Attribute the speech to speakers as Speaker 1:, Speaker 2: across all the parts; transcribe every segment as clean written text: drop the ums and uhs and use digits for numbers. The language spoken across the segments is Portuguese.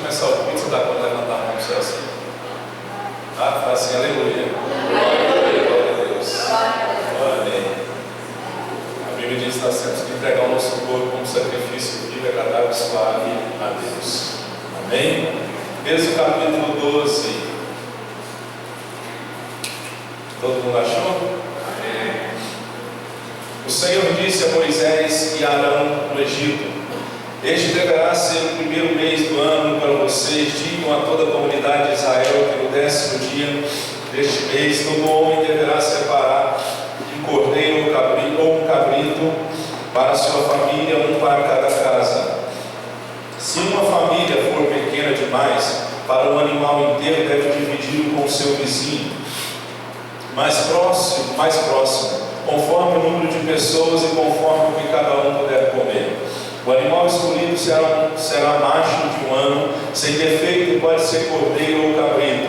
Speaker 1: começar o culto, você dá para levantar a mão para o céu assim. Ah, fala assim, aleluia. Glória a Deus. Amém. A Bíblia diz que nós temos que entregar o nosso corpo como sacrifício vivo, agradável e suave a Deus. Amém? Êxodo capítulo 12. Todo mundo achou? Amém. O Senhor disse a Moisés e a Arão no Egito: este deverá ser o primeiro mês do ano para vocês. Digam a toda a comunidade de Israel que no 10º dia deste mês todo homem deverá separar um cordeiro ou um cabrito para a sua família, um para cada casa. Se uma família for pequena demais para um animal inteiro, deve dividi-lo com o seu vizinho mais próximo, conforme o número de pessoas e conforme o que cada um puder comer. O animal escolhido será macho de um ano, sem defeito, e pode ser cordeiro ou cabrito.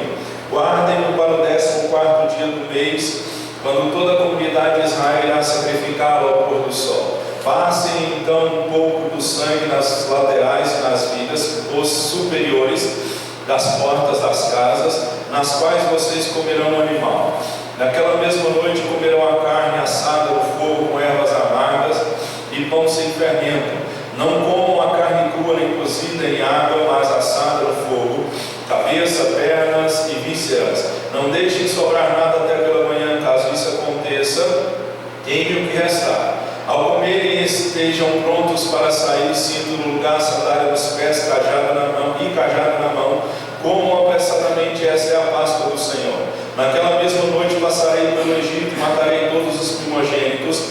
Speaker 1: Guardem-no para o 14º dia do mês, quando toda a comunidade de Israel irá sacrificá-lo ao pôr do sol. Passem então um pouco do sangue nas laterais e nas vigas, os superiores das portas das casas, nas quais vocês comerão o animal. Naquela mesma noite comerão a carne assada no fogo com ervas amargas e pão sem fermento. Não comam a carne crua nem cozida em água, mas assada no fogo, cabeça, pernas e vísceras. Não deixem sobrar nada até pela manhã. Caso isso aconteça, queimem o que restar. Ao comerem, estejam prontos para sair, cinto no lugar, sandália nos pés, cajado na mão. Comam apressadamente, essa é a Páscoa do Senhor. Naquela mesma noite passarei pelo Egito e matarei todos os primogênitos,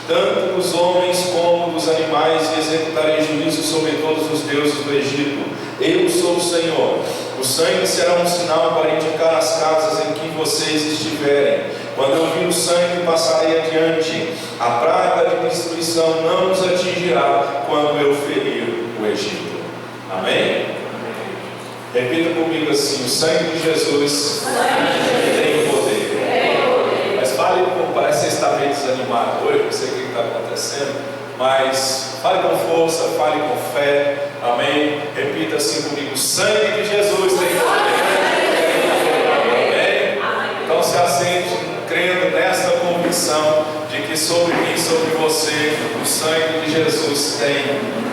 Speaker 1: tanto dos homens como dos animais, e executarei juízo sobre todos os deuses do Egito. Eu sou o Senhor. O sangue será um sinal para indicar as casas em que vocês estiverem. Quando eu vir o sangue, passarei adiante. A praga de destruição não nos atingirá quando eu ferir o Egito. Amém? Repita comigo assim: o sangue de Jesus tem poder. Mas fale, parece que você está meio desanimado hoje, não sei o que está acontecendo, mas fale com força, fale com fé. Amém? Repita assim comigo: o sangue de Jesus tem poder. Amém? Então se assente crendo nesta convicção de que sobre mim, sobre você, o sangue de Jesus tem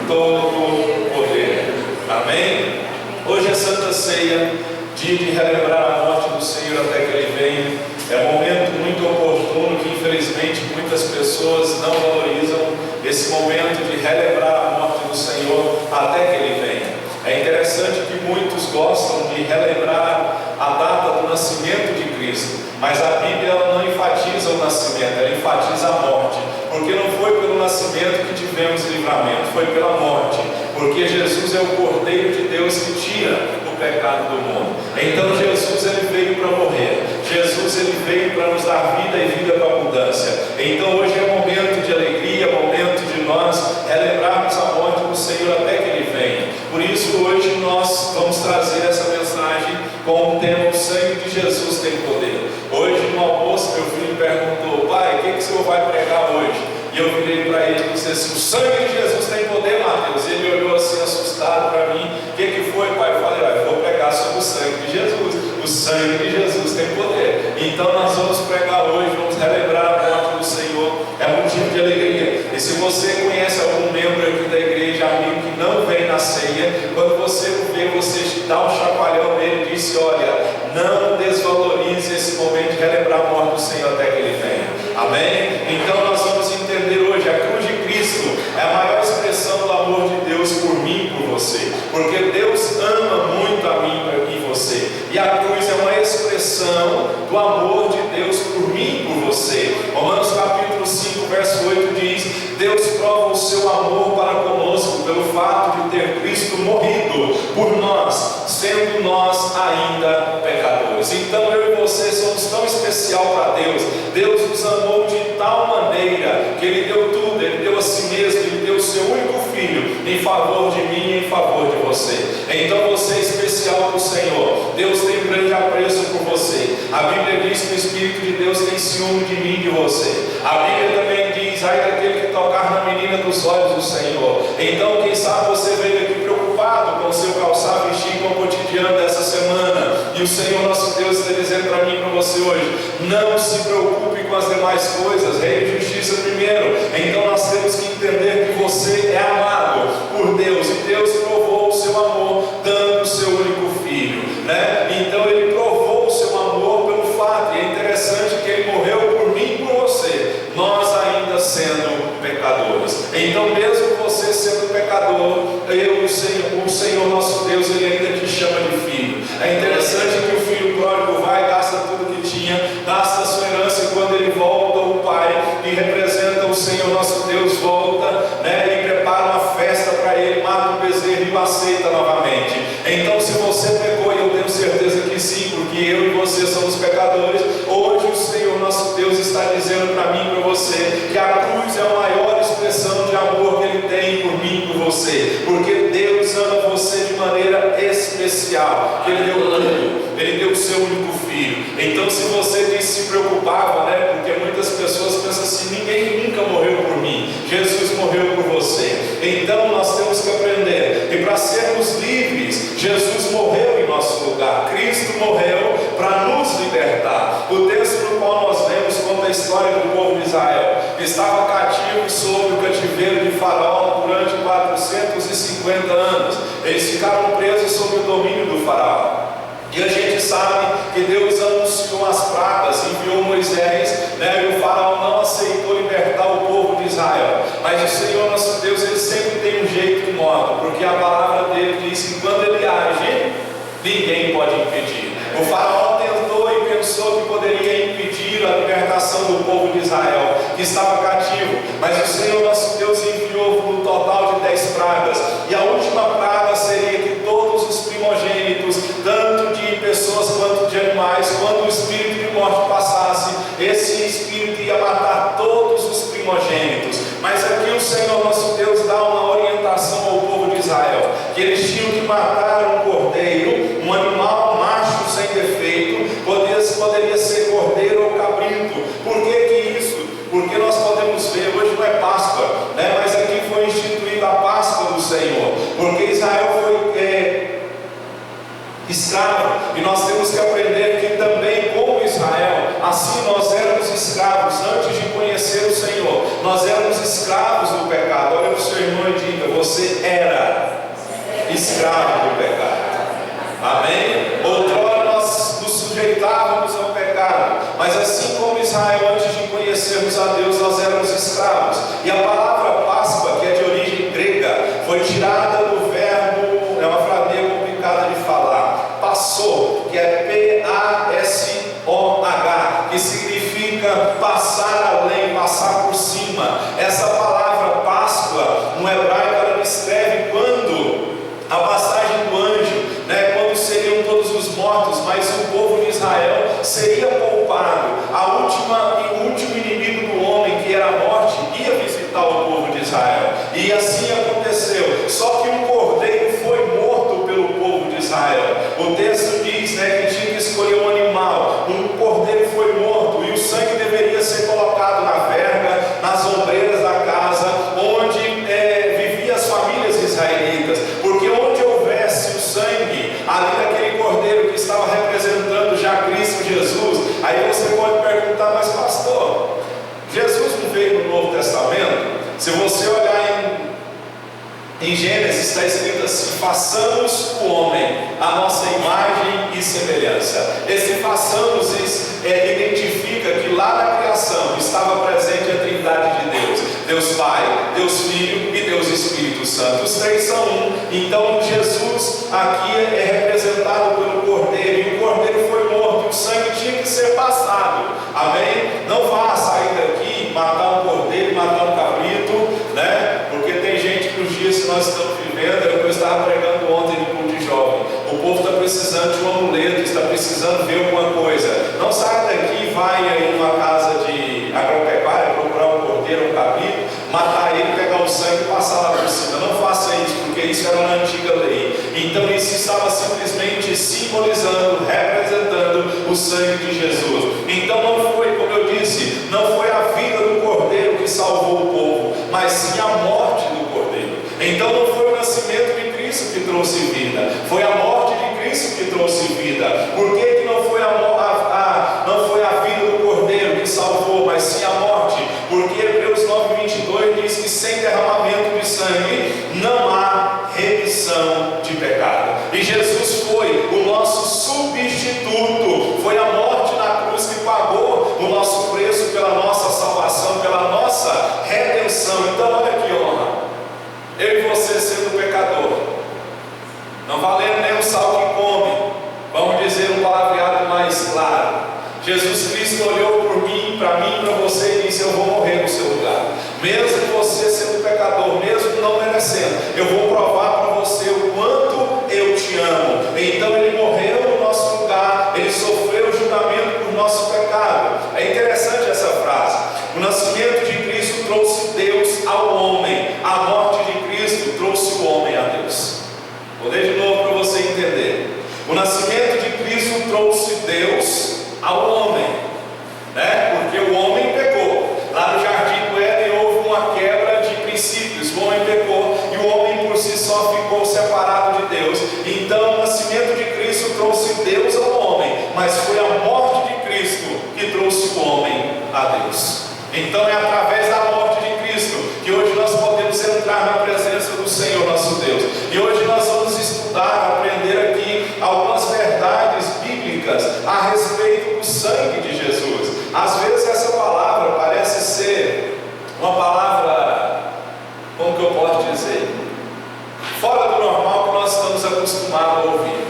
Speaker 1: todo o poder. Amém? Hoje é Santa Ceia, dia de relembrar a morte do Senhor até que Ele venha. É um momento muito oportuno que infelizmente muitas pessoas não valorizam esse momento de relembrar a morte do Senhor até que Ele venha. É interessante que muitos gostam de relembrar a data do nascimento de Cristo, mas a Bíblia não enfatiza o nascimento, ela enfatiza a morte, porque não foi pelo nascimento que tivemos livramento, foi pela morte, porque Jesus é o Cordeiro de Deus que tira o pecado do mundo. Então Jesus ele veio para morrer, Jesus ele veio para nos dar vida e vida com abundância. Então hoje é momento de alegria, momento de nós relembrarmos a morte do Senhor até que Ele venha. Por isso hoje nós vamos trazer essa mensagem com o tema: o sangue de Jesus tem poder. Hoje no almoço meu filho perguntou: pai, o que o senhor vai pregar hoje? E eu virei para ele e disse assim: o sangue de Jesus tem poder, Mateus. E ele olhou assim assustado para mim: o que foi, pai? Eu falei: eu vou pregar sobre o sangue de Jesus. O sangue de Jesus tem poder. Então nós vamos pregar hoje, vamos relembrar a morte do Senhor. É motivo de alegria. E se você conhece algum membro aqui da igreja, amigo que não vem na ceia, quando você o vê, você dá um chacoalhão nele e diz: olha, não desvalorize esse momento de relembrar a morte do Senhor até que Ele venha. Amém? Então nós vamos entender hoje: a cruz de Cristo é a maior expressão do amor de Deus por mim e por você, porque Deus ama muito a mim e você, e a cruz é uma expressão do amor de Deus por mim e por você. Romanos capítulo 5 verso 8 diz: Deus prova o seu amor para conosco pelo fato de ter Cristo morrido por nós, sendo nós ainda pecadores. Então eu e você somos tão especial para Deus. Deus nos amou de tal maneira que Ele deu tudo, Ele deu a si mesmo, Ele deu o seu único Filho em favor de mim e em favor de você. Então você é especial para o Senhor. Deus tem um grande apreço por você. A Bíblia diz que o Espírito de Deus tem ciúme de mim e de você. A Bíblia também diz: ai daquele que tocar na menina dos olhos do Senhor. Então quem sabe você veio aqui preocupado com o seu calçar, vestir, com E o Senhor nosso Deus está dizendo para mim e para você hoje: não se preocupe com as demais coisas, reino e justiça primeiro. Então nós temos que entender que você é amado por Deus, e Deus provou o seu amor dando o seu único filho, né? Então Ele provou o seu amor pelo fato, e é interessante que Ele morreu por mim e por você, nós ainda sendo pecadores. Então mesmo você sendo pecador, o Senhor nosso Deus, Ele ainda te chama de filho. É interessante que o filho pródigo vai, gasta tudo que tinha, gasta a sua herança, e quando ele volta, o pai, que representa o Senhor nosso Deus, volta, né, e prepara uma festa para ele, mata um bezerro e o aceita novamente. Então se você pecou, e eu tenho certeza que sim, porque eu e você somos pecadores, hoje o Senhor nosso Deus está dizendo para mim e para você que a cruz é a maior expressão de amor que Ele tem por mim e por você, porque Deus ama você de maneira especial, que Ele deu tudo, Ele deu o seu único filho. Então se você se preocupava, né, porque muitas pessoas pensam assim: ninguém nunca morreu por mim, Jesus morreu por você. Então nós temos que aprender, e para sermos livres, Jesus morreu em nosso lugar, Cristo morreu para nos libertar. O texto no qual nós lemos conta a história do povo de Israel, que estava cativo sob o cativeiro de Faraó durante 450 anos. Eles ficaram presos sob o domínio do Faraó. E a gente sabe que Deus anunciou as pragas, enviou Moisés, né, e o Faraó não aceitou libertar o povo de Israel. Mas o Senhor nosso Deus, Ele sempre tem um jeito e modo, porque a palavra dele diz que quando Ele age, ninguém pode impedir. O Faraó tentou e pensou que poderia impedir a libertação do povo de Israel, que estava cativo, mas o Senhor nosso Deus enviou um total de 10 pragas, e a última praga seria que todos os primogênitos, tanto de pessoas quanto de animais, quando o espírito de morte passasse, esse espírito ia matar todos os primogênitos. Mas aqui o Senhor nosso Deus dá uma orientação ao povo de Israel, que eles tinham que matar um cordeiro, um animal macho sem defeito, poderia ser cordeiro ou cabrito. Por que isso? Porque nós podemos ver, hoje não é Páscoa, né? Mas aqui foi instituída a Páscoa do Senhor, porque Israel foi escravo, e nós temos que aprender que também, como Israel, assim nós éramos escravos antes de conhecer o Senhor, nós éramos escravos do pecado. Olha para o seu irmão e diga: você era escravo do pecado. Amém? Outrora nós nos sujeitávamos ao pecado, mas assim como Israel, antes de conhecermos a Deus, nós éramos escravos. E a palavra Páscoa, que é de origem grega, foi tirada do verbo, é uma frase meio complicada de falar, passou, que é P-A-S-O-H, que significa passar além, passar por cima. Essa palavra Páscoa, no hebraico, ela descreve quando a passagem do anjo, né, quando seriam todos os mortos, mas o povo de Israel seria poupado. O último inimigo do homem, que era a morte, ia visitar o povo de Israel. E assim aconteceu. Só que um cordeiro foi morto pelo povo de Israel. O texto diz, né, que tinha que escolher um animal. Um cordeiro foi morto, e o sangue deveria ser colocado na verga, nas ombreiras da casa, onde viviam as famílias israelitas. Porque onde houvesse o sangue ali daquele cordeiro que estava representando já Cristo Jesus, aí você pode perguntar: mas pastor, Jesus não veio no Novo Testamento? Se você olhar em Gênesis, está escrito assim: façamos o homem a nossa imagem e semelhança. Esse façamos identifica que lá na criação estava presente a Trindade de Deus: Deus Pai, Deus Filho e Deus Espírito Santo. Os três são um. Então Jesus aqui é representado pelo cordeiro, e o cordeiro foi morto, e o sangue tinha que ser passado. Amém? Não vá sair daqui, matar um cordeiro, matar um cabrito, né? Porque tem gente que os dias que nós estamos vivendo, eu estava pregando ontem no culto de jovem, o povo está precisando de um amuleto, está precisando ver alguma coisa. Não saia daqui e vai aí numa casa de agropecuária, procurar um cordeiro, um cabrito, matar ele, pegar o sangue e passar lá por cima. Não faça isso, porque isso era na antiga lei. Então isso estava simplesmente simbolizando, representando o sangue de Jesus. Então não foi, como eu disse, não foi a vida do cordeiro que salvou o povo, mas sim a morte do cordeiro. Então não foi o nascimento de Cristo que trouxe vida, foi a morte de Cristo que trouxe vida. Porque foi o nosso substituto, foi a morte na cruz que pagou o nosso preço pela nossa salvação, pela nossa redenção. Então olha que honra, eu e você sendo pecador, não valendo nem o sal que come, vamos dizer um palavreado mais claro, Jesus Cristo olhou por mim, para você e disse: eu vou morrer no seu lugar, mesmo você sendo pecador, mesmo não merecendo, eu vou provar para você o quanto eu te amo. Então ele morreu no nosso lugar, ele sofreu o julgamento por nosso pecado. É interessante essa frase. O nascimento de Cristo trouxe Deus ao homem, a morte de Cristo trouxe o homem a Deus. Vou ler de novo para você entender. O nascimento de Cristo trouxe Deus ao homem, né? Porque o homem pecou. Lá no jardim do Éden houve uma quebra de princípios, o homem pecou e o homem por si só ficou separado de Deus. Então o nascimento de Cristo trouxe Deus ao homem, mas foi a morte de Cristo que trouxe o homem a Deus. Então é através da morte de Cristo que hoje nós podemos entrar na presença do Senhor nosso Deus. E hoje nós vamos estudar, aprender aqui algumas verdades bíblicas a respeito do sangue de Jesus. Às vezes essa palavra parece ser uma palavra, como que eu posso dizer, fora do normal que nós estamos acostumados a ouvir.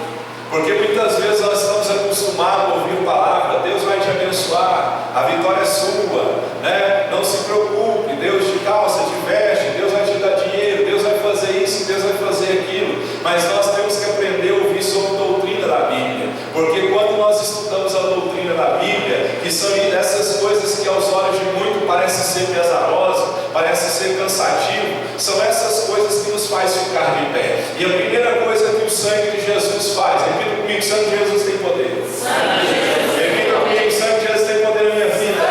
Speaker 1: Porque muitas vezes nós estamos acostumados a ouvir a palavra: Deus vai te abençoar, a vitória é sua, né? Não se preocupe, Deus te calça, te veste, Deus vai te dar dinheiro, Deus vai fazer isso, Deus vai fazer aquilo. Mas nós temos que aprender a ouvir sobre a doutrina da Bíblia, porque quando nós estudamos a doutrina da Bíblia, que são essas coisas que aos olhos de muito parece ser pesaroso, parece ser cansativo, são essas coisas que nos faz ficar de pé. E a primeira coisa que o sangue de Jesus faz, repita comigo: o sangue de Jesus tem poder. Repita comigo: o sangue de Jesus tem poder na minha vida.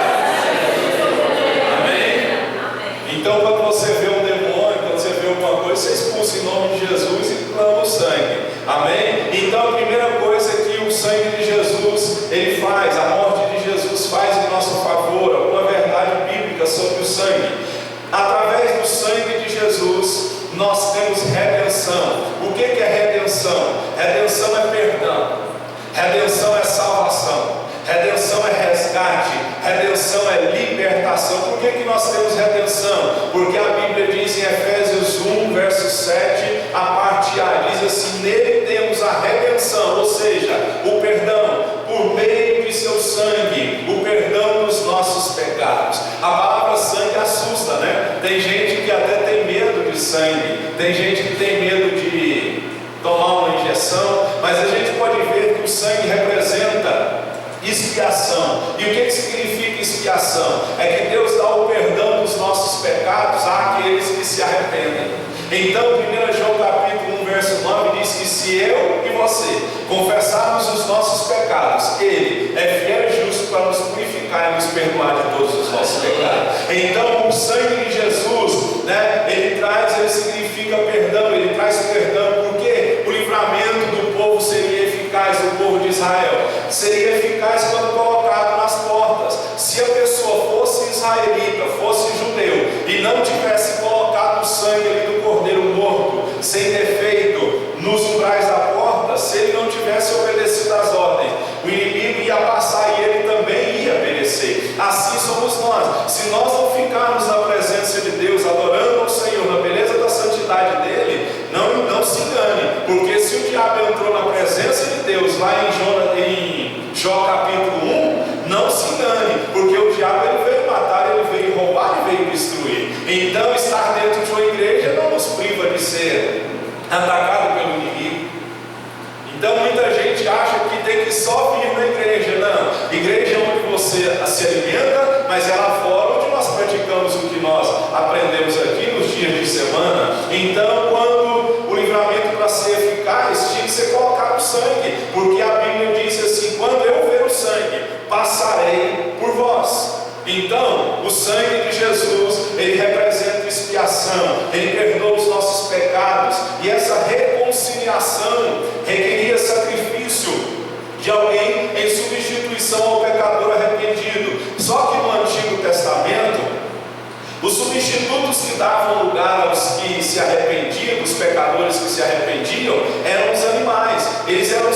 Speaker 1: Amém? Então quando você vê um demônio, quando você vê alguma coisa, você expulsa em nome de Jesus e clama o sangue. Amém? Então a primeira coisa que o sangue de Jesus ele faz, a morte de Jesus faz em nosso favor, alguma verdade bíblica sobre o sangue. Através do sangue de Jesus nós temos redenção. O que é redenção? Redenção é perdão, redenção é salvação, redenção é resgate, redenção é libertação. Por que nós temos redenção? Porque a Bíblia diz em Efésios 1, verso 7, a parte A, diz assim: nele temos a redenção, ou seja, o perdão, por meio de seu sangue, o perdão dos nossos pecados. A palavra sangue assusta, né? Tem gente que até tem medo de sangue, tem gente que tem medo de tomar uma injeção, mas a gente pode ver que o sangue representa expiação. E o que significa expiação? É que Deus dá o perdão dos nossos pecados àqueles que se arrependem. Então 1 João capítulo 1 verso 9 diz que se eu e você confessarmos os nossos pecados, Ele é fiel e justo para nos purificar e nos perdoar de todos os nossos pecados. Então o sangue de Jesus, né, ele significa perdão, ele traz perdão. Porque o livramento do povo seria eficaz, do povo de Israel seria eficaz quando colocado nas portas. Se a pessoa fosse israelita, fosse judeu e não tivesse colocado o sangue ali do cordeiro morto, sem defeito, nos umbrais da porta, se ele não tivesse obedecido às ordens, o inimigo ia passar e ele também ia perecer. Assim somos nós. Se nós não ficarmos na presença de Deus, adorando ao Senhor na beleza da santidade dele, não se engane, porque se o diabo entrou na presença de Deus lá em Jó capítulo 1, não se engane, porque o diabo ele veio matar, ele veio roubar e veio destruir. Então estar dentro de uma igreja não nos priva de ser atacado pelo inimigo. Então muita gente acha que tem que só vir na igreja. Não, igreja é onde você se alimenta, mas é lá fora onde nós praticamos o que nós aprendemos aqui nos dias de semana. Então quando o livramento para ser eficaz tinha que ser colocado o sangue, porque a Bíblia diz assim: quando eu ver o sangue, passarei por vós. Então, o sangue de Jesus, ele representa expiação, ele perdoa os nossos pecados, e essa reconciliação requeria sacrifício de alguém em substituição ao pecador arrependido. Só que no Antigo Testamento, os substitutos que davam lugar aos que se arrependiam, os pecadores que se arrependiam, eram os animais. Eles eram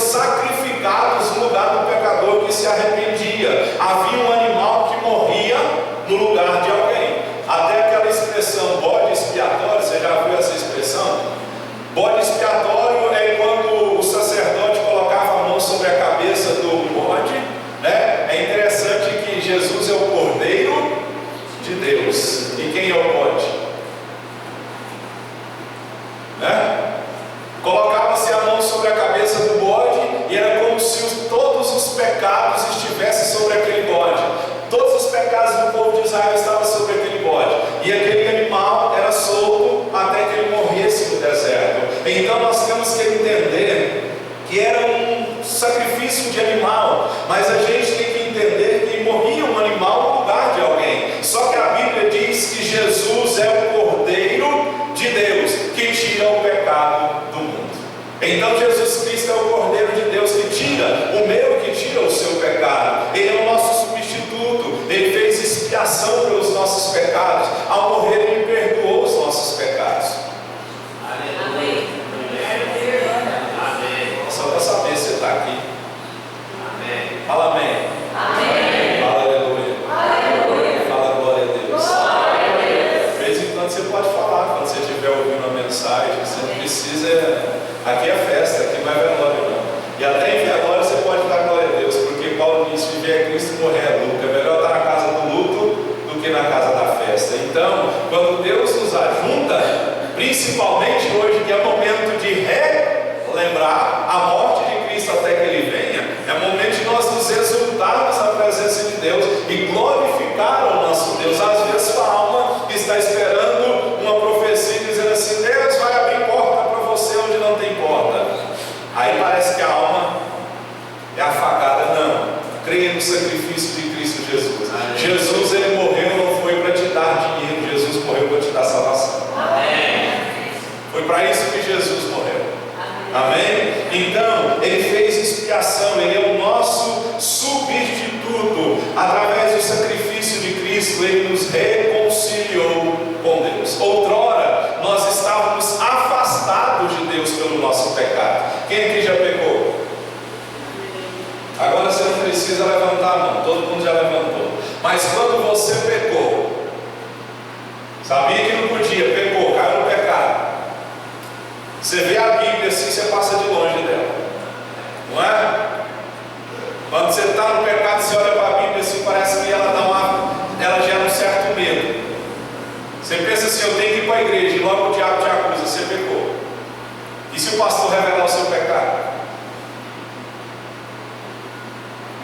Speaker 1: sacrifício de animal, mas a gente tem que entender que morria um animal no lugar de alguém. Só que a Bíblia diz que Jesus é o Cordeiro de Deus que tira o pecado do mundo. Então Jesus Cristo é o Cordeiro de Deus que tira o meu, que tira o seu pecado. Ele é o nosso substituto. Ele fez expiação pelos nossos pecados. Ao morrer Ele perdoou os nossos pecados.
Speaker 2: Amém.
Speaker 1: Só para saber se você está aqui.
Speaker 2: Amém.
Speaker 1: Fala amém.
Speaker 2: Amém.
Speaker 1: Fala aleluia.
Speaker 2: Aleluia.
Speaker 1: Fala glória a Deus.
Speaker 2: Glória a Deus.
Speaker 1: De vez em quando você pode falar, quando você estiver ouvindo uma mensagem, você não precisa. Aqui é festa, aqui não é velório não. E até em velório você pode dar glória a Deus, porque Paulo diz: viver é Cristo, morrer é lucro. É melhor estar na casa do luto do que na casa da festa. Então, quando Deus nos ajunta, principalmente hoje, que é momento de relembrar a morte de Cristo até que Ele venha, é momento de nós nos exultarmos na presença de Deus e glorificar o nosso Deus. Às vezes a alma está esperando uma profecia dizendo assim: Deus vai abrir porta para você onde não tem porta. Aí parece que a alma é afagada. Não, creia no sacrifício de Cristo Jesus. Jesus, Ele morreu não foi para te dar dinheiro, Jesus morreu para te dar salvação. Foi para isso que Jesus morreu. Amém? Então, Ele fez expiação, Ele é o nosso substituto. Através do sacrifício de Cristo, Ele nos reconciliou com Deus. Outrora, nós estávamos afastados de Deus pelo nosso pecado. Quem aqui já pecou? Agora você não precisa levantar a mão, todo mundo já levantou. Mas quando você pecou, sabia que não podia, pecou, caiu no pecado. Você vê a Bíblia assim, você passa de longe dela, não é? Quando você está no pecado, você olha para a Bíblia assim, parece que ela gera um certo medo. Você pensa assim: eu tenho que ir para a igreja, e logo o diabo te acusa, você pecou. E se o pastor revelar o seu pecado?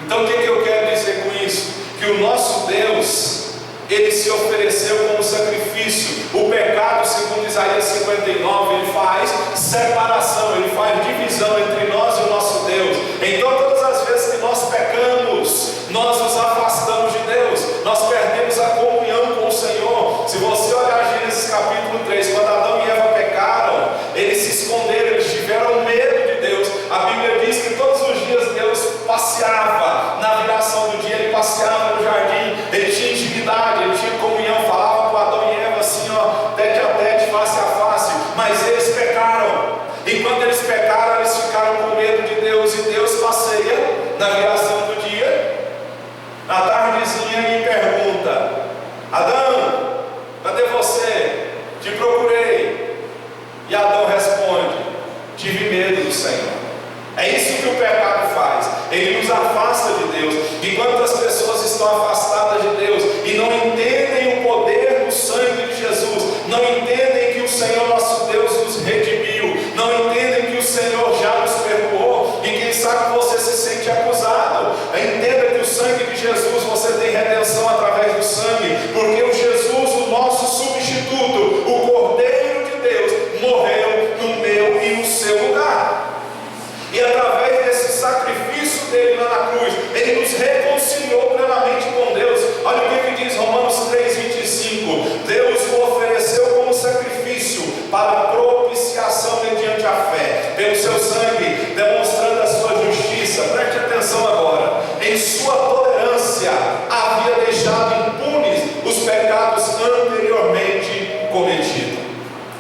Speaker 1: Então o que eu quero dizer com isso? Que o nosso Deus, Ele se ofereceu como sacrifício. O pecado, segundo Isaías 59, ele faz separação, ele faz divisão entre nós e o nosso Deus. Então todas as vezes que nós pecamos, nós nos afastamos de Deus, nós perdemos a comunhão com o Senhor. Se você olhar Gênesis capítulo 3, quando Adão e Eva pecaram, eles se esconderam, eles tiveram medo de Deus. A Bíblia diz que todos os dias Deus passeava, na viração do dia Ele passeava no jardim, Ele tinha intimidade, Ele tinha comunhão, falava com Adão e Eva assim, ó, tete a tete, face a face. Mas eles pecaram, e quando eles pecaram, eles ficaram com medo de Deus. E Deus passeia na viração do dia, na tardezinha, e pergunta: Adão, cadê você? Te procurei. E Adão responde: tive medo do Senhor. É isso que o pecado faz, ele nos afasta de Deus. Enquanto as pessoas estão afastadas de Deus e não entendem o poder do sangue de Jesus, não entendem que o Senhor nosso Deus nos redimiu, não entendem que o Senhor já nos perdoou, e quem sabe você se sente acusado, entenda que o sangue de Jesus, você tem redenção através do sangue, porque o Jesus, o nosso substituto, o Cordeiro de Deus, morreu no meu e no seu lugar. E através desse sacrifício dele lá na cruz, ele nos reconciliou plenamente com Deus. Olha o que diz Romanos 3,25: Deus o ofereceu como sacrifício para propiciação mediante a fé, pelo seu sangue, demonstrando a sua justiça. Preste atenção agora: em sua tolerância havia deixado impunes os pecados anteriormente cometidos.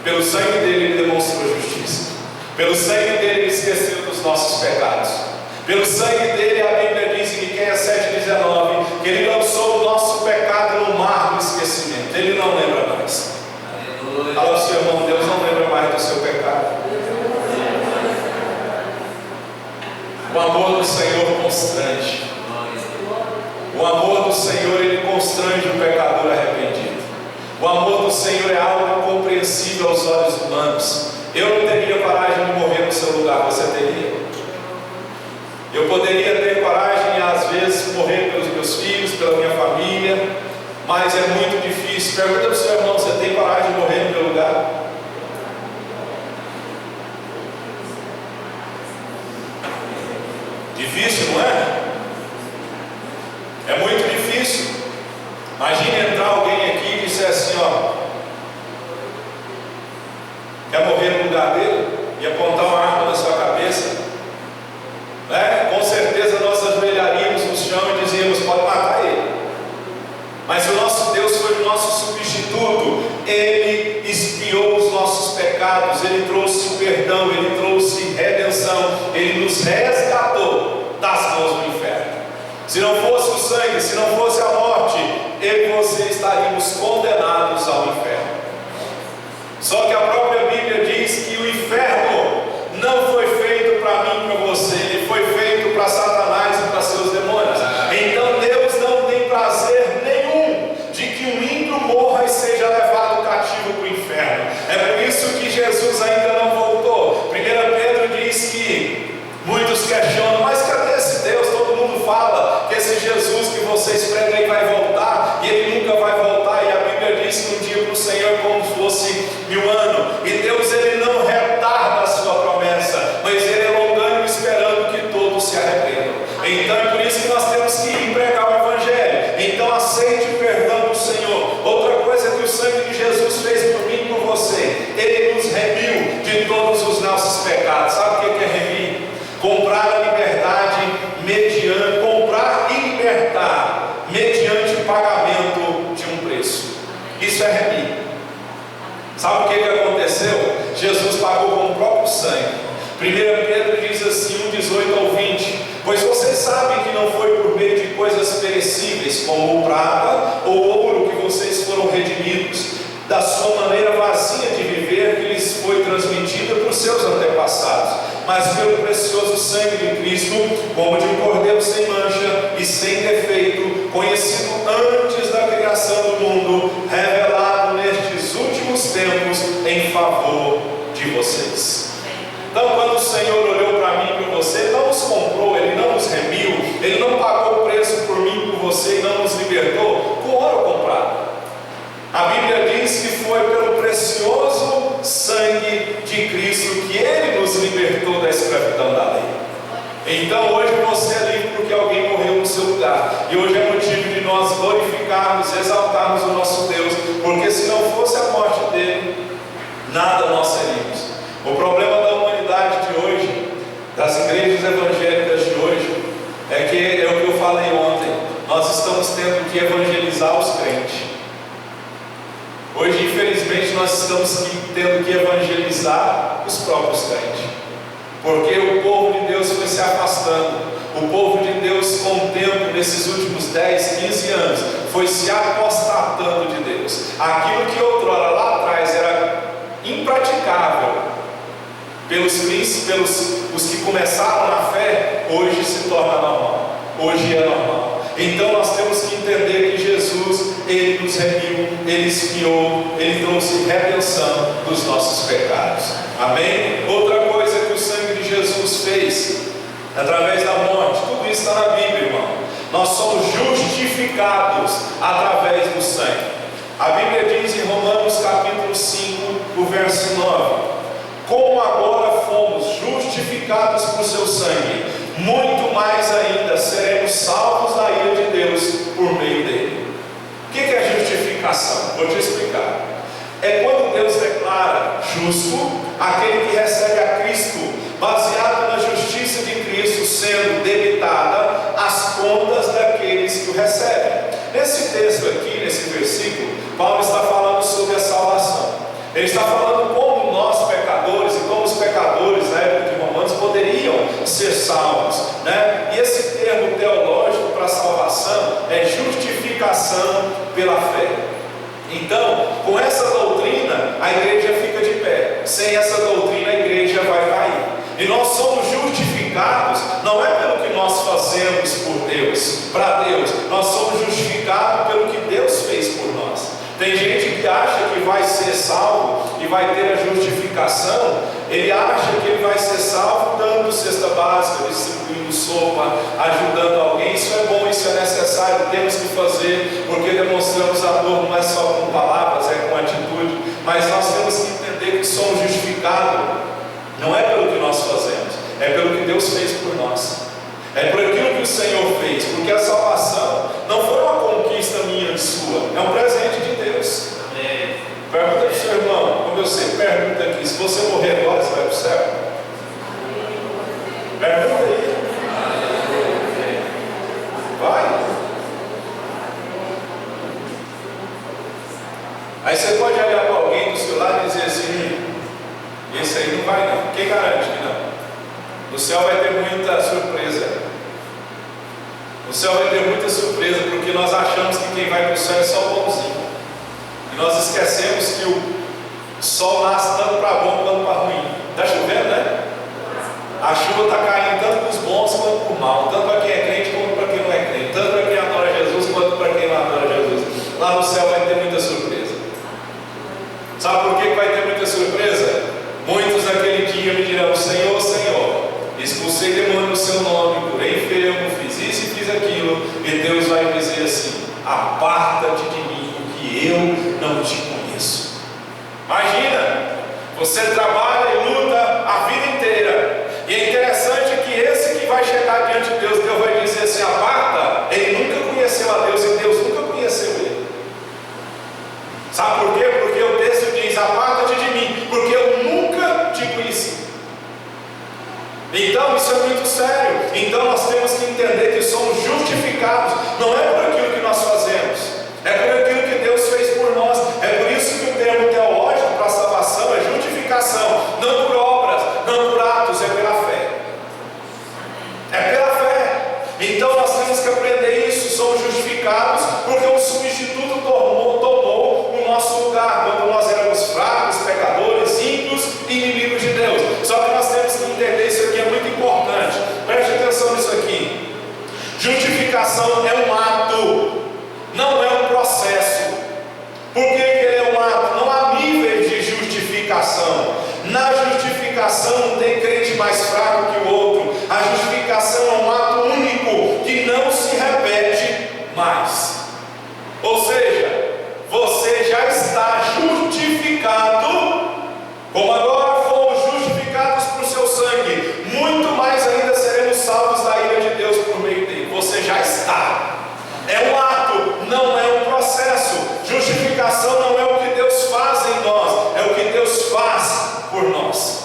Speaker 1: Pelo sangue dele ele demonstrou justiça. Pelo sangue dele ele esqueceu dos nossos pecados. Pelo sangue dele, a Bíblia diz em Miqueias 7,19, que ele lançou o nosso pecado no mar do esquecimento. Ele não lembra mais. Fala ao seu irmão: Deus não lembra mais do seu pecado. O amor do Senhor constrange. O amor do Senhor, ele constrange o pecador arrependido. O amor do Senhor é algo incompreensível aos olhos humanos. Eu não teria coragem de morrer no seu lugar, você teria? Eu poderia ter coragem, às vezes, morrer pelos meus filhos, pela minha família, mas é muito difícil. Pergunta para o seu irmão: você tem coragem de morrer no meu lugar? Difícil, não é? É muito difícil. Imagine entrar alguém aqui e dizer assim, ó, quer morrer no lugar dele e apontar uma arma na sua cabeça, né? Com certeza nós ajoelharíamos no chão e dizíamos, pode matar ele. Mas o nosso Deus foi o nosso substituto. Ele expiou os nossos pecados, Ele trouxe o perdão, Ele trouxe redenção, Ele nos resgatou das mãos do inferno. Se não fosse o sangue, se não fosse a morte, eu e você estaríamos condenados ao inferno. Só que a própria Bíblia diz que o inferno não foi feito para mim e para você, ele foi feito para Satanás e para seus demônios. Então Deus não tem prazer nenhum de que um ímpio morra e seja levado cativo para o inferno. É por isso que Jesus ainda não voltou. 1 Pedro diz que muitos questionam, mas cadê esse Deus? Todo mundo fala que esse Jesus que vocês pregam aí vai voltar, e ele nunca vai voltar. E a Bíblia diz que um dia para o Senhor é como se fosse 1000 anos. E Deus, ele não retarda a sua promessa, mas ele é longânimo, esperando que todos se arrependam. Então é por isso que nós temos que ir pregar o Evangelho. Então aceite o perdão do Senhor. Outra coisa que o sangue de Jesus fez por mim e por você, ele nos remiu de todos os nossos pecados. Sabe o que é remir? Comprar a liberdade mediante, comprar e libertar mediante o pagamento de um preço. Isso é remir. Sabe o que aconteceu? Jesus pagou com o próprio sangue. 1 Pedro diz assim, 18 ao 20: pois vocês sabem que não foi por meio de coisas perecíveis, como prata ou ouro, que vocês foram redimidos da sua maneira vazia de viver, que lhes foi transmitida por seus antepassados, mas pelo precioso sangue de Cristo, como de um cordeiro sem mancha e sem defeito, conhecido antes da criação do mundo, revelado nestes últimos tempos em favor de vocês. Então, quando o Senhor olhou para mim e para você, Ele não nos comprou, Ele não nos remiu, Ele não pagou o preço por mim e por você e não nos libertou com ouro comprado. A Bíblia diz que foi pelo precioso sangue de Cristo que Ele nos libertou da escravidão da lei. Então hoje você é livre porque alguém morreu no seu lugar. E hoje é motivo de nós glorificarmos, exaltarmos o nosso Deus, porque se não fosse a morte dele, nada nós seríamos. O problema da humanidade de hoje, das igrejas evangélicas de hoje, é que é o que eu falei ontem, nós estamos tendo que evangelizar os crentes. Hoje, infelizmente, nós estamos tendo que evangelizar os próprios crentes, porque o povo de Deus foi se afastando. O povo de Deus, com o tempo, nesses últimos 10, 15 anos, foi se apostatando de Deus. Aquilo que outrora lá atrás era impraticável pelos os que começaram na fé, hoje se torna normal. Hoje é normal. Então nós temos que entender que Jesus, Ele nos remiu, Ele expiou, Ele trouxe redenção dos nossos pecados. Amém? Outra coisa que o sangue de Jesus fez, através da morte, tudo isso está na Bíblia, irmão. Nós somos justificados através do sangue. A Bíblia diz em Romanos capítulo 5, o verso 9: como agora fomos justificados por seu sangue, muito mais ainda seremos salvos da ira de Deus por meio dele. O que é justificação? Vou te explicar. É quando Deus declara justo aquele que recebe a Cristo, baseado na justiça de Cristo, sendo debitada as contas daqueles que o recebem. Nesse texto aqui, nesse versículo, Paulo está falando sobre a salvação. Ele está falando como nós pecadores e como os pecadores na época de Romanos poderiam ser salvos, né? E esse termo teológico para salvação é justificação pela fé. Então, com essa doutrina, a igreja fica de pé. Sem essa doutrina, a igreja vai cair. E nós somos justificados, não é pelo que nós fazemos por Deus, para Deus. Nós somos justificados pelo que Deus fez por nós. Tem gente que acha que vai ser salvo e vai ter a justificação. Ele acha que ele vai ser salvo dando cesta básica, distribuindo sopa, ajudando alguém. Isso é bom, isso é necessário, temos que fazer, porque demonstramos amor não é só com palavras, é com atitude. Mas nós temos que entender que somos justificados, não é pelo que nós fazemos, é pelo que Deus fez por nós. é por aquilo que o Senhor fez, porque a salvação não foi uma conquista minha e sua, é um presente de Deus.
Speaker 2: Amém.
Speaker 1: Pergunta para o seu irmão, como eu sempre pergunto aqui: se você morrer agora, você vai para o céu? Pergunta aí. Vai. Aí você pode olhar para alguém do seu lado e dizer assim: esse aí não vai não. Quem garante que não? No céu vai ter muita surpresa. No céu vai ter muita surpresa, porque nós achamos que quem vai para o céu é só o bonzinho. E nós esquecemos que o sol nasce tanto para bom quanto para ruim. Está chovendo, né? A chuva está caindo tanto para os bons quanto para o mal, tanto para quem é crente quanto para quem não é crente, tanto para quem adora Jesus quanto para quem não adora Jesus. Lá no céu vai ter muita surpresa. Sabe por que vai ter muita surpresa? Muitos naquele dia me dirão: Senhor, Senhor, expulsei demônio no seu nome, curei enfermo, fiz isso e fiz aquilo. E Deus vai dizer assim: aparta-te de mim, porque eu não te conheço. Imagina, você trabalha e luta a vida inteira, e é interessante que esse que vai chegar diante de Deus, Deus vai dizer assim: aparta. Ele nunca conheceu a Deus e Deus nunca conheceu ele. Sabe por quê? Porque o texto diz: aparta-te de mim, porque eu nunca te conheci. Então isso é muito sério. Então nós temos que entender que somos justificados, não é por aquilo que nós fazemos, é por aquilo que Deus fez por nós. É por isso que o termo teológico para a salvação é justificação, não por obras, não por atos, é pela fé. É pela fé. Então nós temos que aprender isso. Somos justificados porque um substituto tomou o nosso lugar quando nós éramos fracos, pecadores, ímpios e inimigos de Deus. Só que nós temos que entender isso aqui, é muito importante. Preste atenção nisso aqui. Justificação é um ato, não é um processo. Por que ele é um ato? Não há níveis de justificação. Na justificação não tem crente mais fraco que o outro. A justificação é um ato único que não se repete mais. Ou seja, você já está justificado, como agora fomos justificados por seu sangue, muito mais ainda seremos salvos da ira de Deus por meio dele. Você já está. É um ato, não é um processo. Justificação não é o que Deus faz em nós, é o que Deus faz por nós.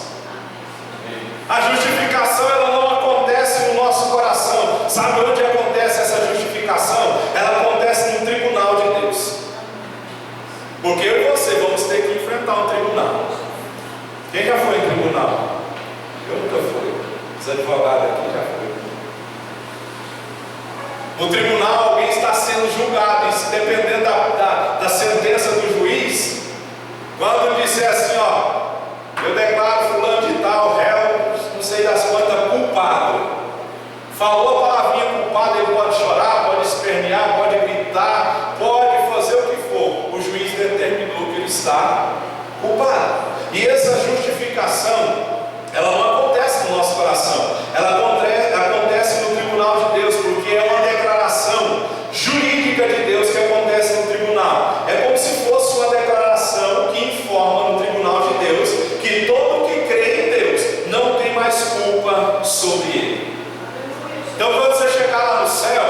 Speaker 1: A justificação ela não acontece no nosso coração. Sabe onde acontece essa justificação? Ela acontece no tribunal de Deus. Porque eu e você vamos ter que enfrentar um tribunal. Quem já foi em tribunal? Eu nunca fui. Os advogados aqui já foram. No tribunal alguém está sendo julgado, e dependendo da sentença do juiz, quando disser assim, ó, eu declaro fulano de tal, réu, não sei das quantas, culpado. Falou a palavrinha culpado, ele pode chorar, pode espernear, pode gritar, pode fazer o que for. O juiz determinou que ele está culpado. E essa justificação, ela não acontece no nosso coração, ela acontece no tribunal de Deus, porque é uma declaração jurídica de Deus que acontece no tribunal. É como se fosse uma declaração que informa no tribunal de Deus que todo que crê em Deus não tem mais culpa sobre ele. Então quando você chegar lá no céu,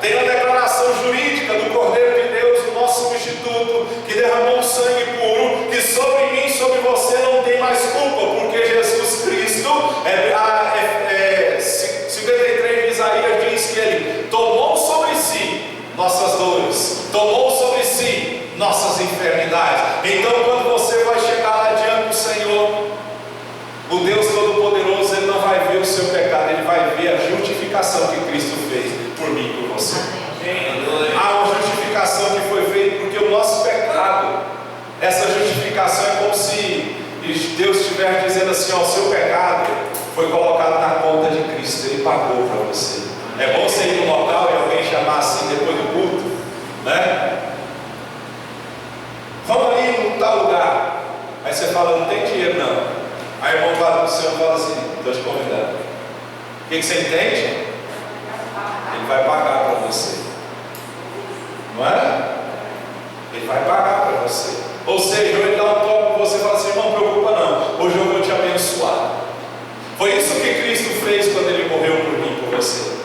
Speaker 1: tem a declaração jurídica do Cordeiro de Deus, o nosso substituto, que derramou um sangue puro, que sobre mim, sobre você não tem mais culpa, porque Jesus Cristo, 53 de Isaías diz que ele tomou sobre si nossas dores, tomou sobre si nossas enfermidades. Então quando você vai chegar lá diante do Senhor, o Deus Todo-Poderoso, ele não vai ver o seu pecado, ele vai ver a justificação que Cristo fez por mim e por você. Há uma justificação que foi feita porque o nosso pecado, essa justificação é como se Deus estivesse dizendo assim, ó, o seu pecado foi colocado na conta de Cristo, ele pagou para você. É bom você ir no local e alguém chamar assim depois do culto, né? Vamos ali em tal lugar. Aí você fala, não tem dinheiro não. Aí o irmão fala, o senhor fala assim, estou te convidando. O que você entende? Ele vai pagar para você. Não é? Ele vai pagar para você. Ou seja, ele dá um toque para você e fala assim, irmão, não preocupa não, hoje eu vou te abençoar. Foi isso que Cristo fez quando ele morreu por mim e por você.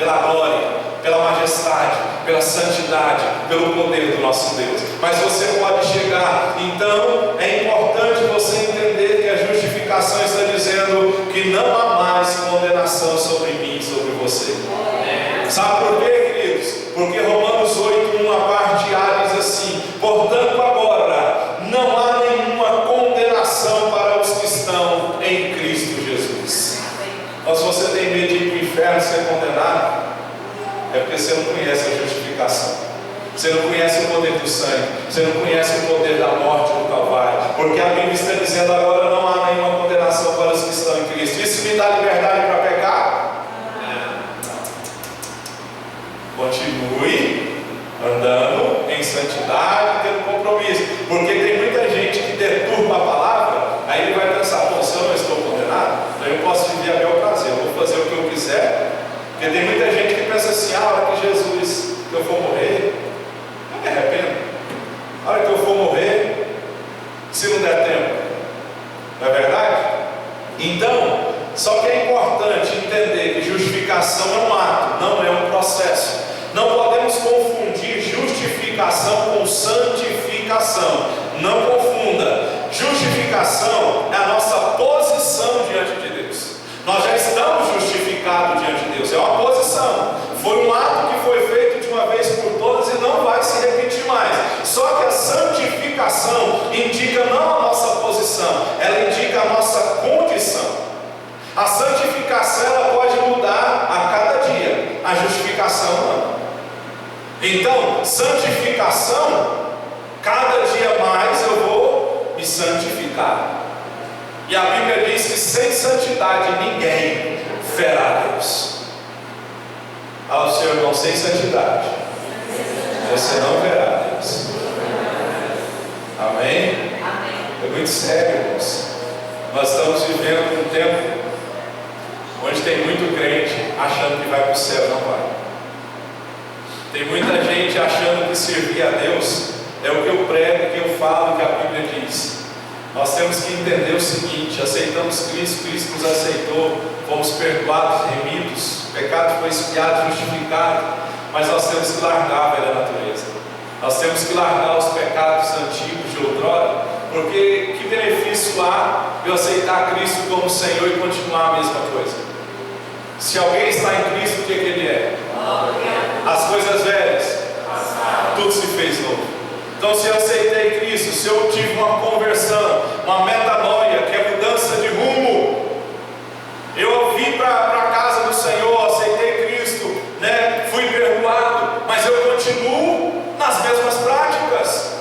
Speaker 1: pela glória, pela majestade, pela santidade, pelo poder do nosso Deus. Mas você pode chegar. Então é importante você entender que a justificação está dizendo que não há mais condenação sobre mim, sobre você. Sabe por quê, queridos? Porque Romanos 8:1, a parte A diz assim: portanto agora não há nenhuma condenação para os que estão em Cristo Jesus. Então, se você tem medo de ir para o inferno ser condenado, é porque você não conhece a justificação. Você não conhece o poder do sangue. Você não conhece o poder da morte do Calvário. Porque a Bíblia está dizendo agora não há nenhuma condenação para os que estão em Cristo. Isso me dá liberdade para pecar? Continue andando em santidade, tendo compromisso. Porque tem muita gente que deturpa a palavra. Aí ele vai pensar: bom, se eu não estou condenado, então eu posso viver a meu prazer, eu vou fazer o que eu quiser. Porque tem muita gente que pensa assim: a hora que Jesus, que eu for morrer, eu me arrependo. A hora que eu for morrer, se não der tempo. Não é verdade? Então, só que é importante entender que justificação é um ato, não é um processo. Não podemos confundir justificação com santificação. Não confunda. Justificação é a nossa posição diante de Deus. Nós já estamos justificados diante de Deus. É uma posição. Foi um ato que foi feito de uma vez por todas e não vai se repetir mais. Só que a santificação indica não a nossa posição, ela indica a nossa condição. A santificação ela pode mudar a cada dia, a justificação não. Então, santificação, cada dia mais eu vou me santificar. E a Bíblia diz que sem santidade ninguém verá Deus. Ao seu irmão, sem santidade você não verá Deus. Amém? É muito sério, irmãos. Nós estamos vivendo um tempo onde tem muito crente achando que vai para o céu, não vai. Tem muita gente achando que servir a Deus é o que eu prego, que eu falo, que a Bíblia diz. Nós temos que entender o seguinte: aceitamos Cristo, Cristo nos aceitou, fomos perdoados, remidos, o pecado foi expiado, justificado, mas nós temos que largar a velha natureza. Nós temos que largar os pecados antigos de outrora, porque que benefício há eu aceitar Cristo como Senhor e continuar a mesma coisa? Se alguém está em Cristo, o que ele é? As coisas velhas, tudo se fez novo. Então, se eu aceitei Cristo, se eu tive uma conversão, uma metanoia, que é mudança de rumo, eu vim para a casa do Senhor, aceitei Cristo, fui perdoado, mas eu continuo nas mesmas práticas.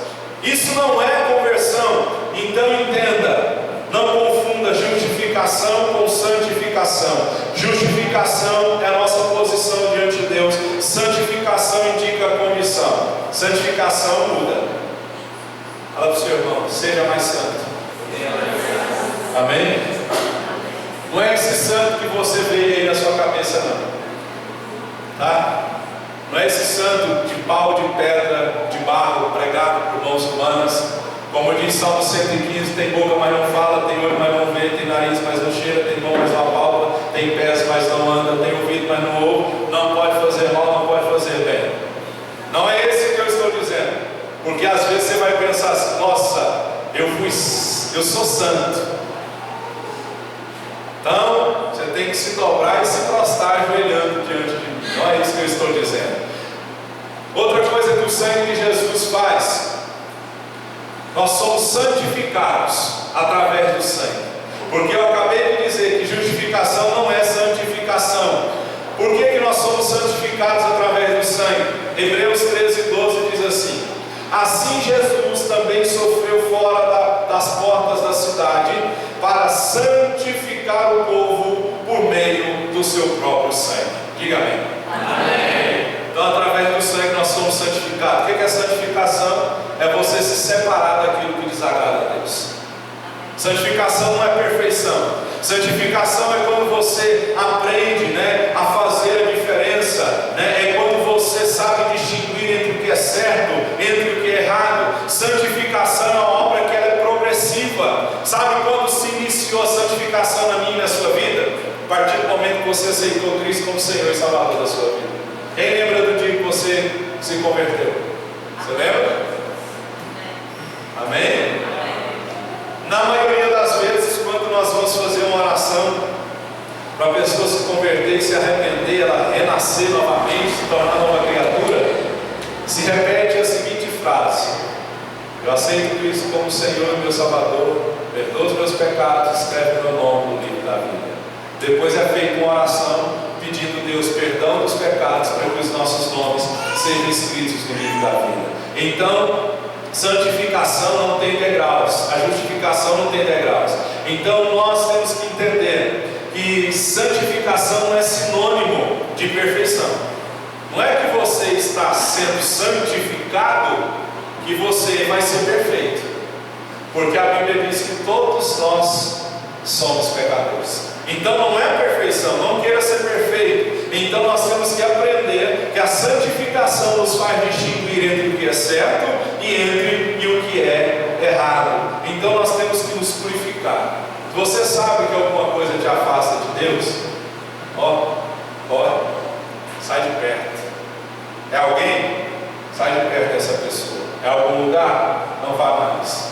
Speaker 1: Isso não é conversão. Então entenda, não confunda justificação com santificação. Justificação é a nossa posição diante de Deus. Santificação indica condição. Santificação muda. Fala para o seu irmão: seja mais santo. Amém? Não é esse santo que você vê aí na sua cabeça, não. Tá? Não é esse santo de pau, de pedra, de barro, pregado por mãos humanas. Como diz Salmo 115, tem boca, mas não fala, tem olho, mas não vê, tem nariz, mas não cheira, tem mão, mas não apalpa, tem pés, mas não anda, tem ouvido, mas não ouve, não pode fazer mal, não pode fazer bem. Não é esse que eu estou dizendo. Porque às vezes você vai pensar assim: nossa, eu sou santo. Então, você tem que se dobrar e se prostrar ajoelhando diante de mim. Não é isso que eu estou dizendo. Outra coisa que o sangue de Jesus faz: nós somos santificados através do sangue. Porque eu acabei de dizer que justificação não é santificação. Por que nós somos santificados através do sangue? Hebreus 13:12 diz assim: assim Jesus também sofreu fora das portas da cidade, para santificar o povo por meio do seu próprio sangue. Diga amém. Amém. Então, através do sangue nós somos santificados. O que é santificação? É você se separar daquilo que desagrada a Deus. Santificação não é perfeição. Santificação é quando você aprende a fazer a diferença, é quando você sabe distinguir entre o que é certo, entre o que é errado. Santificação é uma obra que ela é progressiva. Sabe quando se iniciou a santificação na minha e na sua vida? A partir do momento que você aceitou Cristo como Senhor e Salvador da sua vida? Quem lembra do dia que você se converteu? Você lembra? Amém? Na maioria das vezes, quando nós vamos fazer uma oração para a pessoa se converter e se arrepender, ela renascer novamente, se tornar nova criatura, se repete a seguinte frase: eu aceito Cristo como Senhor e meu Salvador, perdoa os meus pecados, escreve meu nome no livro da vida. Depois é feita uma oração pedindo a Deus perdão dos pecados para que os nossos nomes sejam escritos no livro da vida. Então, santificação não tem degraus, a justificação não tem degraus. Então nós temos que entender que santificação não é sinônimo de perfeição. Não é que você está sendo santificado que você vai ser perfeito, porque a Bíblia diz que todos nós somos pecadores. Então não é perfeição, não queira ser perfeito. Então nós temos que aprender que a santificação nos faz distinguir entre o que é certo e o que é errado. Então nós temos que nos purificar. Você sabe que alguma coisa te afasta de Deus? Corre, sai de perto. É alguém? Sai de perto dessa pessoa. É algum lugar? Não vá mais.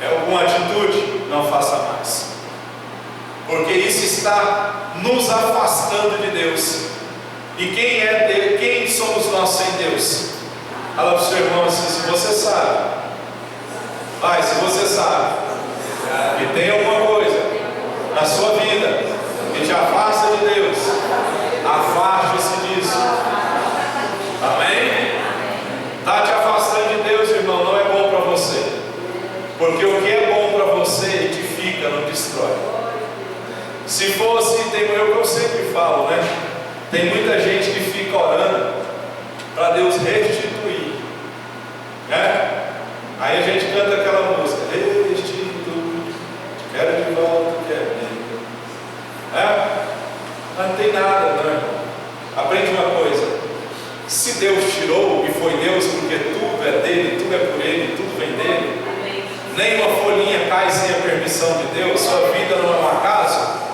Speaker 1: É alguma atitude? Não faça mais. Porque isso está nos afastando de Deus. E quem somos nós sem Deus? Fala para o seu irmão assim: se você sabe, se você sabe que tem alguma coisa na sua vida que te afasta de Deus, afaste-se disso. Amém? Está te afastando de Deus, irmão, não é bom para você. Porque o que é bom para você edifica, não destrói. Se fosse, eu sempre falo, né? Tem muita gente que fica orando para Deus restituir, né? Aí a gente canta aquela música: restitui, quero de volta o que é meu, né? Mas não tem nada, não, irmão. Aprende uma coisa: se Deus tirou, e foi Deus, porque tudo é dele, tudo é por ele, tudo vem dele. Nem uma folhinha cai sem a permissão de Deus. Sua vida não é um acaso.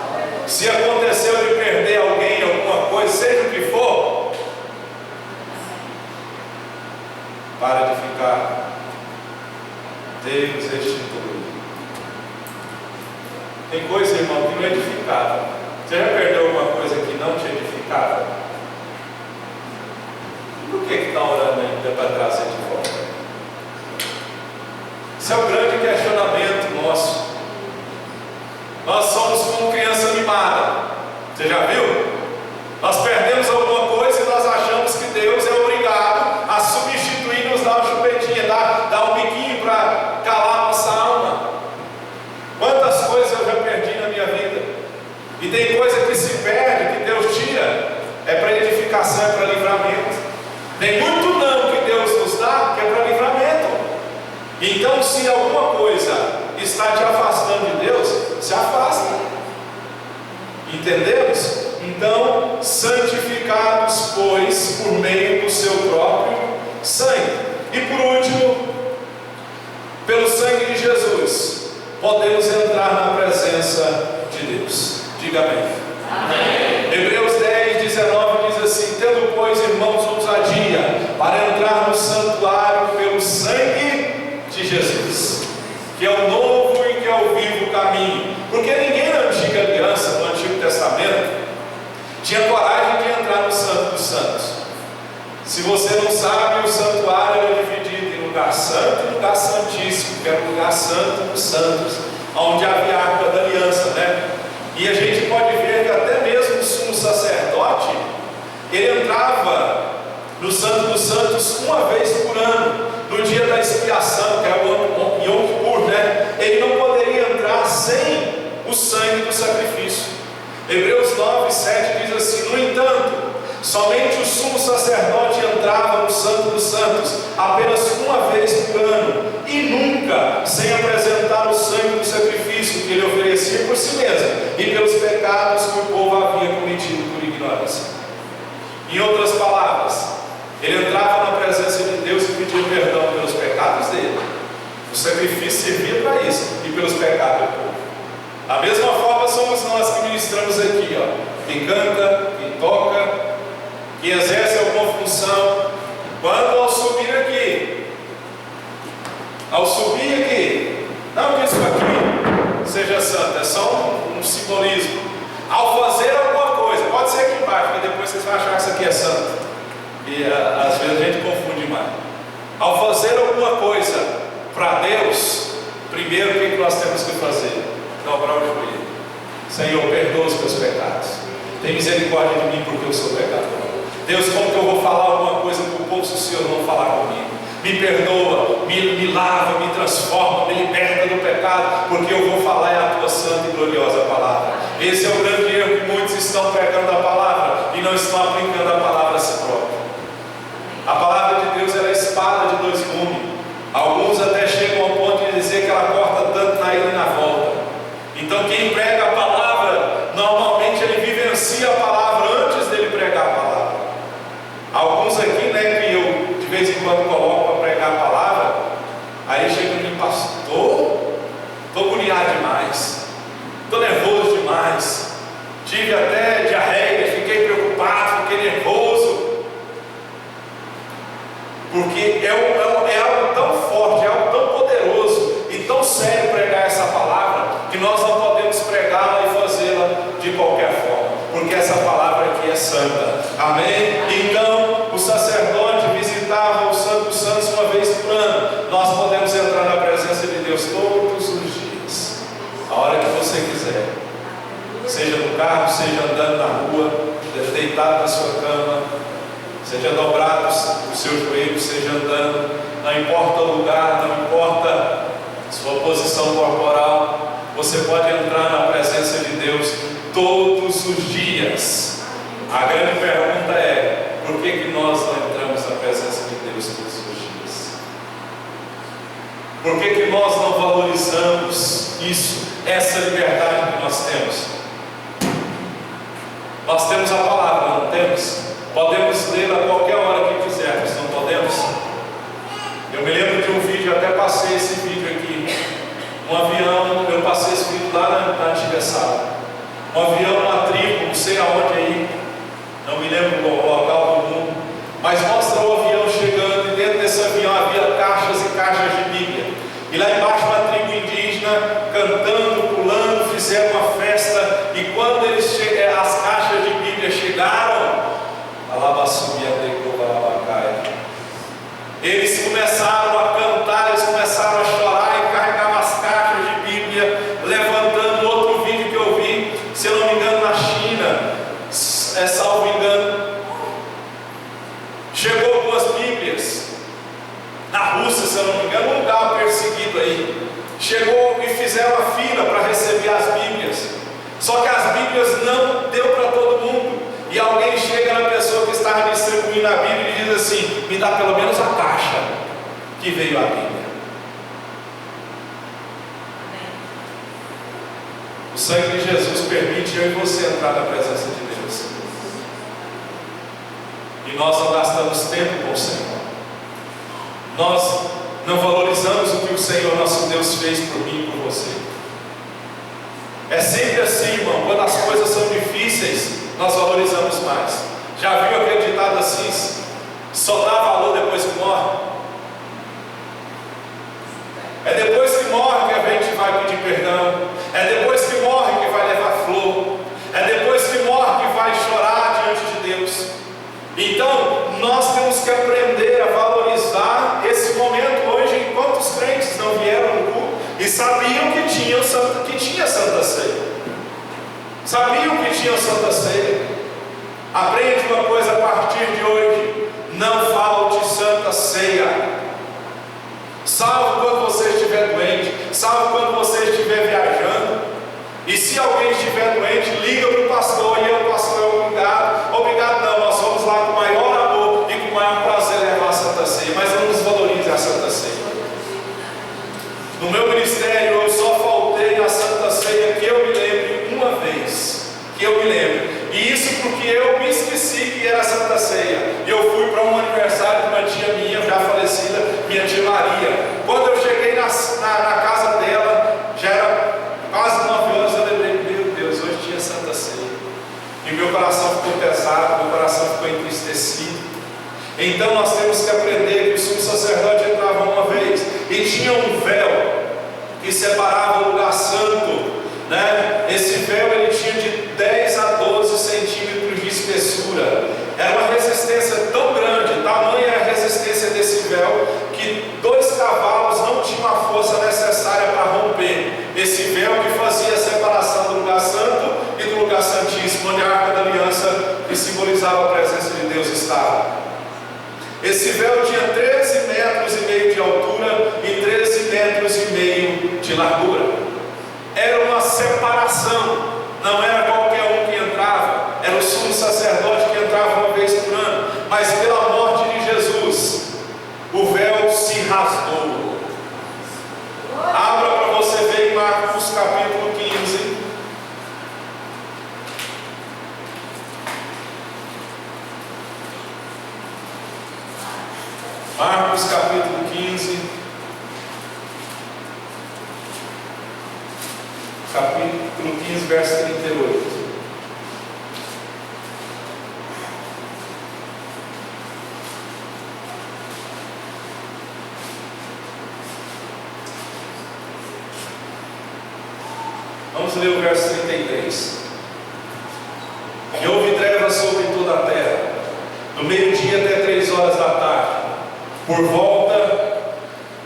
Speaker 1: Se aconteceu de perder alguém, alguma coisa, seja o que for, para de ficar. Deus restitui. Tem coisa, irmão, que não edificava. Você já perdeu alguma coisa que não te edificava? Por que está orando ainda para trazer de volta? Esse é o grande questionamento nosso. Nós somos como criança mimada. Você já viu? Nós perdemos alguma coisa e nós achamos que Deus é obrigado a substituir, nos dar uma chupetinha, dar um biquinho para calar a nossa alma. Quantas coisas eu já perdi na minha vida? E tem coisa que se perde, que Deus tira, é para edificação, é para livramento. Tem muito não que Deus nos dá, que é para livramento. Então, se alguma coisa está te afastando de Deus, se afasta. Entendemos? Então, santificados, pois, por meio do seu próprio sangue. E por último, pelo sangue de Jesus, podemos entrar na presença de Deus. Diga amém. Amém. Hebreus 10, 19 diz assim: tendo, pois, irmãos, ousadia para entrar no santuário pelo sangue de Jesus, que é o novo e que é o vivo caminho. Porque ninguém na antiga aliança, no Antigo Testamento, tinha coragem de entrar no Santo dos Santos. Se você não sabe, o santuário era dividido em lugar santo e lugar santíssimo, que era o lugar santo dos santos, onde havia a arca da aliança, né? E a gente pode ver que até mesmo o sumo sacerdote, ele entrava no Santo dos Santos uma vez por ano, no dia da expiação, que é o Yom Kippur, né? Ele não poderia entrar sem o sangue do sacrifício. Hebreus 9, 7 diz assim: no entanto, somente o sumo sacerdote entrava no Santo dos Santos apenas uma vez por ano, e nunca sem apresentar o sangue do sacrifício que ele oferecia por si mesmo e pelos pecados que o povo havia cometido por ignorância. Em outras palavras, ele entrava na presença de Deus e pedia perdão pelos pecados dele. O sacrifício servia para isso, e pelos pecados do povo. Da mesma forma somos nós que ministramos aqui, quem canta, quem toca, quem exerce alguma função, quando ao subir aqui, não que isso aqui seja santo, é só um simbolismo. Ao fazer alguma coisa, pode ser aqui embaixo, porque depois vocês vão achar que isso aqui é santo, e às vezes a gente confunde mais. Ao fazer alguma coisa para Deus, primeiro o que nós temos que fazer? Dobrar o joelho. Senhor, perdoa os meus pecados, tem misericórdia de mim porque eu sou pecador. Deus, como que eu vou falar alguma coisa para o povo se o Senhor não falar comigo? Me perdoa, me lava, me transforma, me liberta do pecado, porque eu vou falar a tua santa e gloriosa palavra. Esse é o grande erro que muitos estão pregando a palavra e não estão aplicando a palavra a si próprio. A palavra de Deus é a espada de dois gumes. Alguns até chegam ao ponto de dizer que ela corta tanto na ida e na volta. Então quem prega a palavra, normalmente ele vivencia a palavra antes dele pregar a palavra. Alguns aqui, que eu de vez em quando coloco para pregar a palavra, aí chega e pastor, estou agoniado demais, estou nervoso demais, tive até diarreia, fiquei preocupado, fiquei nervoso, porque é algo tão forte, é algo tão poderoso e tão sério pregar essa palavra, que nós não podemos pregá-la e fazê-la de qualquer forma, porque essa palavra aqui é santa. Amém? Então o sacerdote visitava o Santo dos Santos uma vez por ano. Nós podemos entrar na presença de Deus todos os dias, a hora que você quiser, seja no carro, seja andando na rua, deitado na sua cama, seja dobrado o seu joelho, seja andando, não importa o lugar, não importa sua posição corporal, você pode entrar na presença de Deus todos os dias. A grande pergunta é: por que nós não entramos na presença de Deus todos os dias? Por que nós não valorizamos isso, essa liberdade que nós temos? Nós temos a palavra, não temos? Podemos lê-la a qualquer hora que quisermos, não podemos? Eu me lembro de um vídeo, até passei esse vídeo aqui. Um avião, eu passei esse vídeo lá na antiga sala. Um avião, uma tribo, não sei aonde aí, não me lembro o local do mundo, mas mostra o avião chegando, e dentro desse avião havia caixas e caixas de Bíblia. E lá embaixo uma tribo indígena cantando, pulando, fizeram uma festa, e quando as caixas de Bíblia chegaram, eles começaram a cantar, eles começaram a chorar e carregavam as caixas de Bíblia, levantando. Outro vídeo que eu vi, se eu não me engano, na China, salvo engano, chegou algumas Bíblias, na Rússia, se eu não me engano, um lugar perseguido aí, chegou e fizeram a fila para receber as Bíblias, só que as Bíblias não deu para todo mundo, e alguém chega na pessoa que estava distribuindo a Bíblia e diz assim: me dá pelo menos a caixa que veio a Bíblia. O sangue de Jesus permite eu e você entrar na presença de Deus, e nós não gastamos tempo com o Senhor, nós não valorizamos o que o Senhor nosso Deus fez por mim e por você. É sempre assim, irmão, quando as coisas são difíceis, nós valorizamos mais. Já viu aquele ditado assim: só dá valor depois que morre? É depois que morre que a gente vai pedir perdão, é depois que morre que vai levar flor, é depois que morre que vai chorar diante de Deus. Então nós temos que aprender a valorizar esse momento. Hoje, quantos crentes não vieram no culto e sabiam que tinha Santa Ceia? Sabiam que tinha Santa Ceia? Aprende uma coisa a partir de hoje: não falte Santa Ceia. Salvo quando você estiver doente, salvo quando você estiver viajando. E se alguém estiver doente, liga para o pastor, e o pastor é obrigado não, nós vamos lá com o maior amor e com o maior prazer levar a Santa Ceia, mas não nos valorize a Santa Ceia. No meu ministério eu só faltei na Santa Ceia, que eu me lembre, uma vez, que eu me lembro, e isso porque eu me esqueci que era Santa Ceia. Eu fui para um aniversário de uma tia minha, já falecida, minha tia Maria. Quando eu cheguei na casa dela, já era quase 9 horas, eu lembrei: meu Deus, hoje tinha Santa Ceia. E Então nós temos que aprender que o sumo sacerdote entrava uma vez e tinha um véu que separava o lugar santo, né? Esse véu ele tinha de 10 a 12 centímetros de espessura. Era uma resistência tão grande, tamanha a resistência desse véu, que 2 cavalos não tinham a força necessária para romper esse véu que fazia a separação do lugar santo e do lugar santíssimo, onde a arca da aliança, que simbolizava a presença de Deus, estava. Esse véu tinha 13,5 metros de altura e 13,5 metros de largura. Era uma separação, não era qualquer um que entrava, era o sumo sacerdote que entrava uma vez por ano. Mas pela morte de Jesus, o véu se rasgou. Abra para você ver em Marcos capítulo 15. Marcos capítulo 15, capítulo 15, verso 38. Vamos ler o verso 33. E houve trevas sobre toda a terra, do meio-dia até 3 horas da tarde. Por volta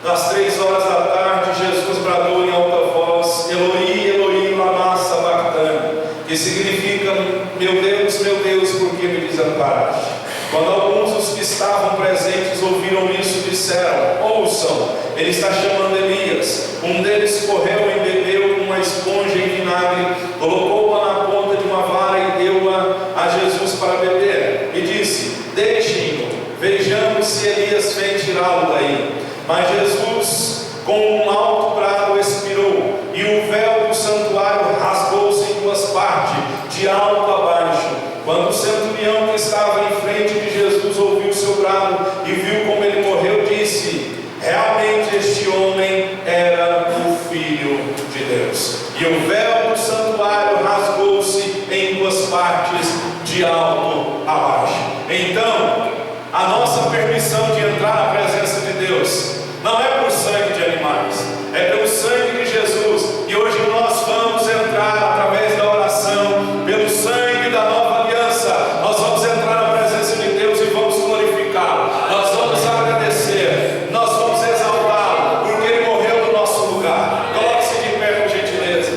Speaker 1: das 3 horas da tarde, Jesus bradou em alta voz: Eloi, Eloi, lama sabachthani, que significa: meu Deus, por que me desamparaste? Quando alguns dos que estavam presentes ouviram isso, disseram: ouçam, ele está chamando Elias. Um deles correu e bebeu uma esponja em vinagre, colocou-a na ponta de uma vara e deu-a a Jesus para beber, e disse: deixem-no, vejamos se Elias vem tirá-lo daí. Mas Jesus, com um alto brado, expirou, e o véu do santuário rasgou-se em 2 partes, de alto a baixo. Quando o centurião que estava em frente de Jesus ouviu o seu brado e viu como ele morreu, disse: realmente este homem era o Filho de Deus. E o véu do santuário rasgou-se em 2 partes, de alto a baixo. Então, a nossa permissão de entrar na presença de Deus não é por sangue de animais, é pelo sangue de Jesus. E hoje nós vamos entrar através da oração, pelo sangue da nova aliança. Nós vamos entrar na presença de Deus e vamos glorificá-lo. Nós vamos agradecer, nós vamos exaltá-lo, porque ele morreu no nosso lugar. Coloque-se de pé, por gentileza.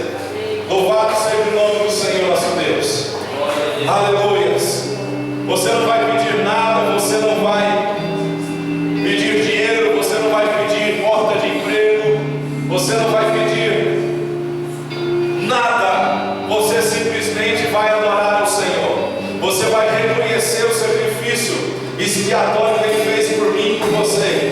Speaker 1: Louvado seja o nome do Senhor nosso Deus. Aleluias. Você não vai pedir nada, você não vai pedir dinheiro, você não vai pedir porta de emprego, você não vai pedir nada, você simplesmente vai adorar o Senhor. Você vai reconhecer o sacrifício expiatório que Ele fez por mim e por você.